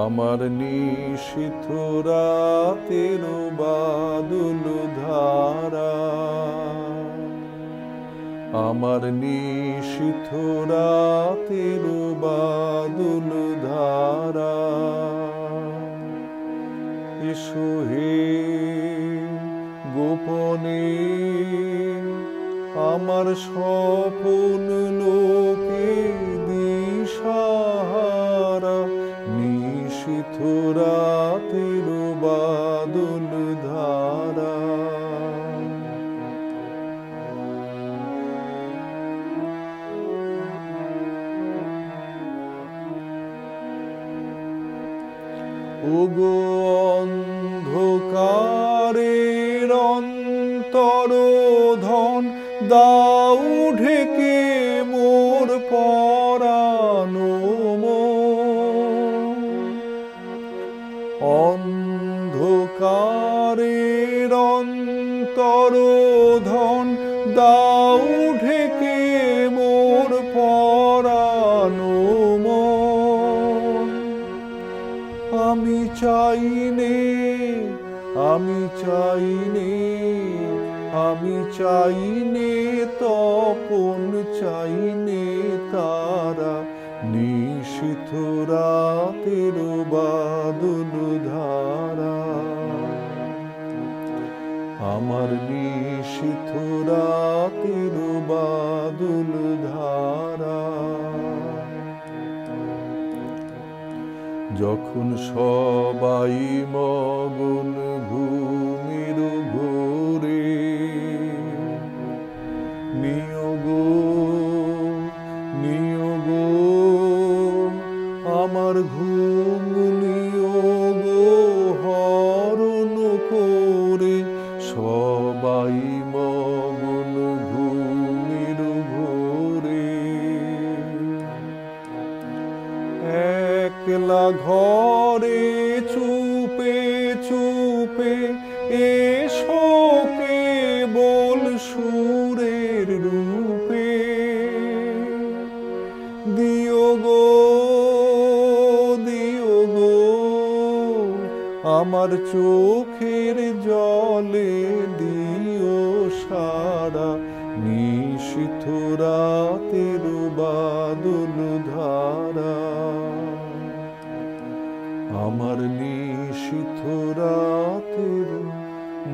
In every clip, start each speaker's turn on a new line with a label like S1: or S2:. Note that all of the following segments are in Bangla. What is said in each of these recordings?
S1: আমার নিশীথ রাতের বাদল ধারা, আমার নিশীথ রাতের বাদল ধারা, এসো হে গোপনে আমার স্বপন লোকে দিশাহারা, নিশীথ রাতের বাদল ধারা। ওগো অন্ধকারের অন্তরোধন দাও ঢেকে মোর পরানো মন, অন্ধকারের অন্তরোধন দাও ঢেকে মোর পরানো মন। আমি চাইনে, আমি চাইনে, আমি চাইনে তপন চাইনে তারা, নিশীথ রাতের বাদল ধারা, আমার নিশীথ রাতের বাদল ধারা। যখন সবাই মগন ঘুমের ঘোরে, নিয়োগ নিয়োগ আমার ঘুম নিয়োগ হরণ করে, সবাই মগন ঘুমের ঘোরে। একলা ঘরে চুপে চুপে এসো কেবল সুরের রূপে, দিও গো দিও গো আমার চোখের জলে দিও সারা, নিশীথ রাতের বাদল ধারা, আমার নিশীথ রাতের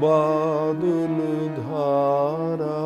S1: বাদল ধারা।